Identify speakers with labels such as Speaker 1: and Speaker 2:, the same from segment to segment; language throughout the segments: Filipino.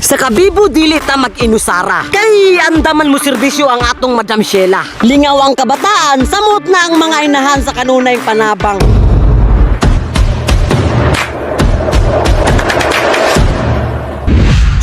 Speaker 1: Sa kabibo dili ta mag-inusara. Kay andaman mo serbisyo ang atong Madam Sheila. Lingaw ang kabataan, samot na ang mga inahan sa kanunay panabang.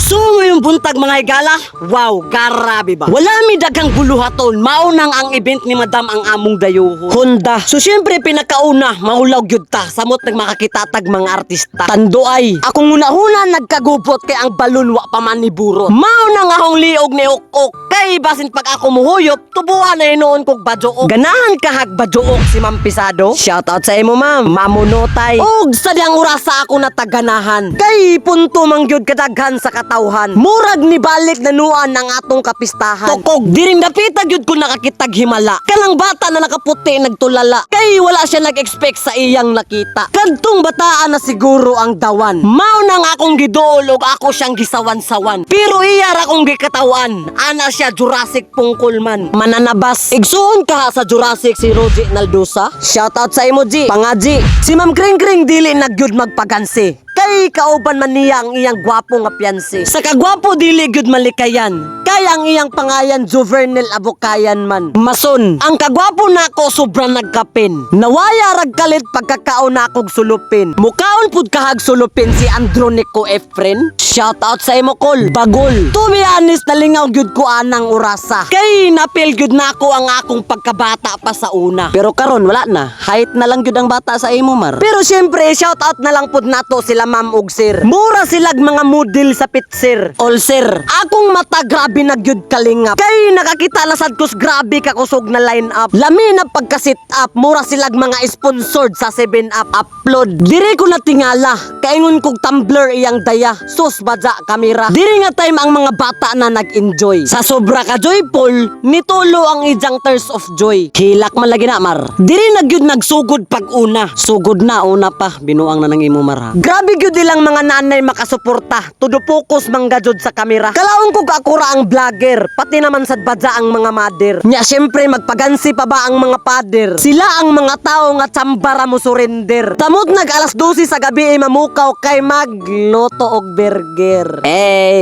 Speaker 1: So ngayong buntag mga higala, wow, grabe ba? Wala mi daghang buluhaton, maunang ang event ni Madam ang among dayuhon. Honda. So syempre pinakauna, mahulaw gyud ta, samot nagmakakitatag mga artista. Tanduay. Akong una-una nagkagubot kay ang balon wa pa man ni burot. Maunang akong liog ni Ukok. Kay basin pag ako muhuyop, tubuan na noon kog badyook. Ganahan kahag badyook si Ma'am Pisado. Shout out sa imo ma'am, mamunotay. Og sadyang orasa ako nataganahan. Kay punto mangyud kadaghan sa katawhan. Murag ni balik na nuan ng atong kapistahan. Tukog, diring dapita gyud ko nakakitag himala. Kanang bata na nakaputi nagtulala. Kay wala siya nag-expect sa iyang nakita. Kadtong bataan na siguro ang dawan. Mao nang akong giduol og ako siyang gisawan-sawan. Pero iya ra akong gikatawan. Ana siya Jurassic Pungkulman. Mananabas. Igsuon ka sa Jurassic si Roji Naldusa. Shoutout sa emoji. Pangaji. Si Ma'am Kring Kring dili nagyud magpagansi. Kay kauban man niya ang iyang gwapo nga piyanse. Sa kagwapo dili gyud malikayan. Kay ang iyang pangayan Juvenile Abukayan man. Mason. Ang kagwapo nako sobrang nagkapin. Nawaya rag kalit pagkakaon nakog sulupin. Mukaon pud kahag sulupin si Andronico Efren. Shout out sa imo kol. Bagol. To be honest, nalingaw gyud ko anang orasa. Kay napil gyud nako ang akong pagkabata pa sa una. Pero karon wala na. Height na lang gyud ang bata sa imo mar. Pero syempre shout out na lang pud nato sila Ma'am ug Sir. Mura silag mga model sa pitser. All sir. Akong mata grabe na gyud kalingap. Kay nakakita na sad kos grabe ka kusog na line up. Lami na pagka-sit up. Mura silag mga sponsored sa 7up upload. Diri ko na tingala. Kaingon kog Tumblr iyang daya. Sus badja kamera. Diri nga time ang mga bata na nag-enjoy. Sa sobra ka joyful, nitulo ang ijang tears of joy. Hilak man lagi na mar. Diri na gyud nagsugod pag una. Sugod na una pa binuang na nang imo mar ha. Grabe gyud ilang mga nanay makasuporta. Tudo focus manggajud sa kamera. Kalaon kog akura ang vlogger, pati naman sad badja ang mga mother. Nya syempre magpagansi pa ba ang mga father? Sila ang mga tao nga tsambara mo surrender. Samot nag alas 12 sa gabi ay mamukaw kay magluto og burger.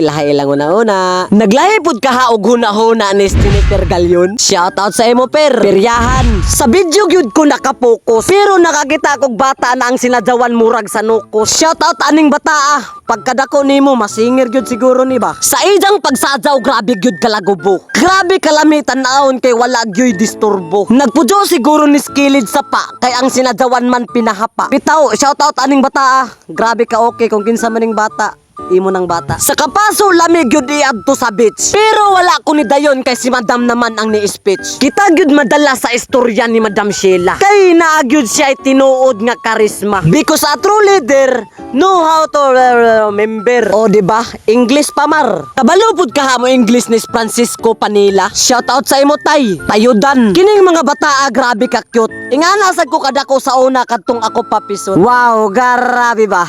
Speaker 1: Lahi lang una-una. Naglahi pud ka og huna-huna ni Stiniper Galyon. Shout out sa imo per. Peryahan. Sa video gyud ko nakapokus. Pero nakakita kog bata na ang sinadyawan murag sa nukos. Shout out aning bata pagkadako nimo masingir gyud siguro ni ba. Sa ijang pagsadyaw grabe gyud kalagubo. Grabe kalami tan-awon kay wala gyud disturbo. Nagpudyo siguro ni skilid sa pa kay ang sinadyawan man pinahapa. Bitaw, shout out aning bata Grabe ka okay kung kinsa maning bata. Imo ng bata. Sa kapaso lamig gyud iadto sa beach. Pero wala ko ni dayon kay si Madam naman ang ni-speech. Kita gyud madala sa istorya ni Madam Sheila. Kay naagyud siya tinuod nga karisma. Because a true leader know how to remember. O diba? English pa mar. Kabalo pud ka mo English ni Francisco Panila. Shout out sa imo tay. Tayudan. Kining mga bata grabe ka cute. Ingana sad ko kadako sa una kadtong ako papisot. Wow, grabe ba?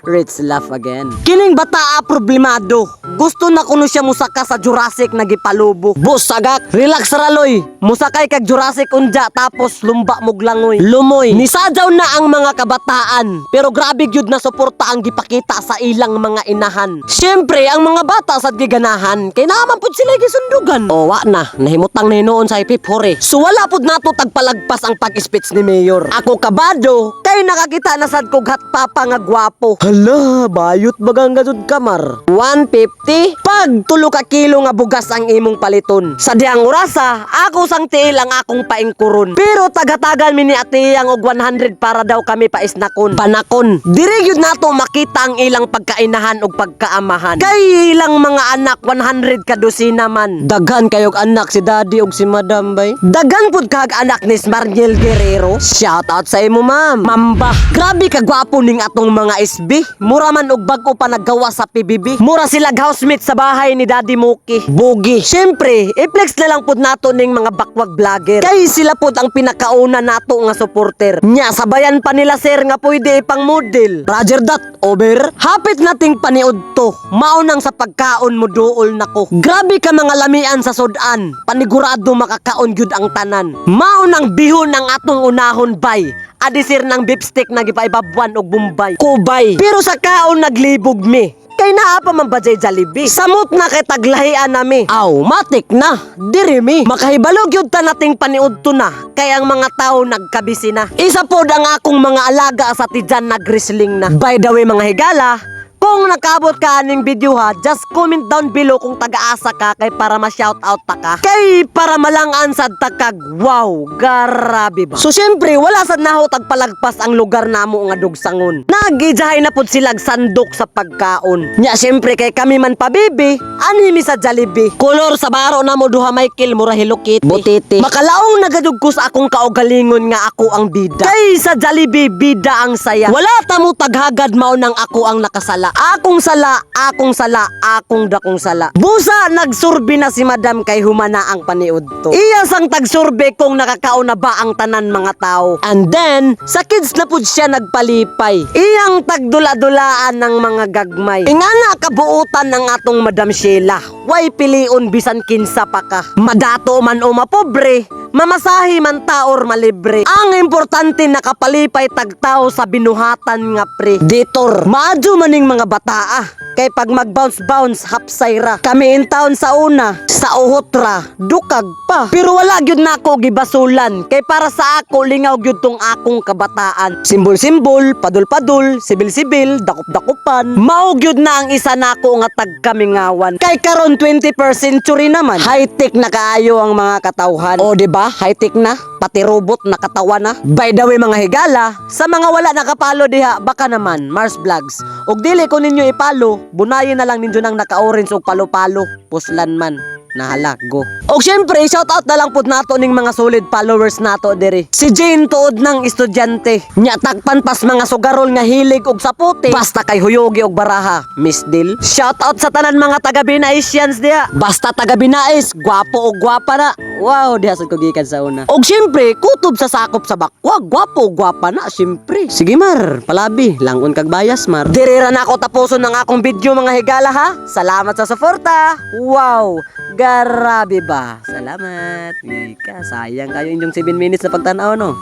Speaker 1: Rich laugh again. Kining bata problemado. Gusto na kuno siya musaka sa Jurassic nagipalubo. Boss sagak, relax raloy. Musakay kag Jurassic unja tapos lumba muglangoy. Lumoy. Nisadyaw na ang mga kabataan. Pero grabe gyud na suporta ang gipakita sa ilang mga inahan. Syempre ang mga bata sa giganahan kay naman pud sila gisundugan. O wa na, nahimutang na hinuon sa ipipore. So wala pud nato tagpalagpas ang pag-speech ni Mayor. Ako kabado kay nakakita na sad kog hatpapa nga gwapo. Hala, bayot bagang gajud kamar. 150 pag 3 ka kilo nga bugas ang imong paliton. Sa dihang orasa, ako sang tiil ang akong paingkuron. Pero tagatagan mi ni atiyang og 100 para daw kami paisnakon. Panakon. Diri gyud nato makita ang ilang pagkainahan ug pagkaamahan. Kay ilang mga anak 100 ka dosina man. Daghan kayog anak si daddy ug si madam bay. Daghan pud kag anak ni Marniel Guerrero. Shout out sa imo ma'am. Mamba. Grabe ka gwapo ning atong mga SB. Mura man og bag-o pa naggawa sa PBB. Mura sila housemate sa bahay ni Daddy Muki. Bugi. Syempre, i-flex na lang pud nato ning mga bakwag vlogger. Kay sila pud ang pinakauna nato nga supporter. Nya sabayan pa nila sir nga pwede ipang model. Roger that, over. Hapit nating paniud to. Maunang sa pagkaon mo duol nako. Grabe ka mga lamian sa sudan. Panigurado makakaon gyud ang tanan. Maunang bihon ang atong unahon bay. Adisir ng beef stick na gipaibabuan og Bombay. Kubay. Pero sa kaon naglibog mi. Kay naa pa man ba jay Jollibee? Samot na kay taglahian nami. Aw, matik na. Diri mi. Makahibalog yun ta nating paniudto na. Kay ang mga tao nagkabisi na. Isa pod ang akong mga alaga sa tijan nagrisling na. By the way mga higala, kung nakaabot ka aning video ha, just comment down below kung taga-asa ka kay para ma-shoutout ta ka. Kay para malangan sad takag, wow, grabe ba. So syempre, wala sad naho tagpalagpas ang lugar namo nga dugsangon. Nagijahay na pod silag sandok sa pagkaon. Nya syempre kay kami man pabibi, anhimi sa Jollibee. Kolor sa baro namo duha Michael mura Hello Kitty. Butiti. Makalaong nagadug ko sa akong kaugalingon nga ako ang bida. Kay sa Jollibee bida ang saya. Wala tamo taghagad mao nang ako ang nakasala. Akong sala, akong dakong sala. Busa nagsurbi na si madam kay humana ang paniudto. Iya sang tagsurbe kung nakakaon na ba ang tanan mga tao. And then, sa kids na pud siya nagpalipay. Iyang tagdula-dulaan ng mga gagmay. Ingana kabuutan ng atong Madam Sheila. Way piliun bisan kinsa pa ka. Madato man o mapobre, mamasahi man taor malibre. Ang importante nakapalipay tagtao sa binuhatan nga pre. Ditor, maadyo maning mga bataa. Kay pag mag-bounce hapsay ra. Kami in town sa una, sa uhotra, dukag pa. Pero wala gyud nako gibasulan. Kay para sa ako lingaw gyud tong akong kabataan. Simbol-simbol, padul-padul, sibil-sibil, dakup-dakupan. Mao gyud na ang isa nako nga tagkamingawan. Kay karon 21st century naman. High-tech na kaayo ang mga katawhan. O diba? High-tech na. Pati robot nakatawa na. By the way mga higala, sa mga wala nakapalo diha, baka naman Mars Vlogs. Og dili ko ninyo ipalo, bunayin na lang ninyo nang naka-orange og palo-palo. Puslan man. Nahala, go. Og syempre, shoutout na lang pud nato ning mga solid followers nato diri. Si Jane tuod ng estudyante. Nya takpan pas mga sugarol nga hilig og sapote. Basta kay huyogi og baraha, Miss Dil. Shoutout sa tanan mga taga Binaisians diha. Basta taga Binais, gwapo og gwapa na. Wow, diha sad ko gikan sa una. Og syempre, kutob sa sakop sa bakwa, gwapo og gwapa na syempre. Sige mar, palabi, langon kag bayas mar. Diri ra na ako tapuson ng akong video mga higala ha. Salamat sa suporta. Wow. Grabe ba? Salamat. Wika, sayang kayo inyong 7 minutes na pagtanaw no.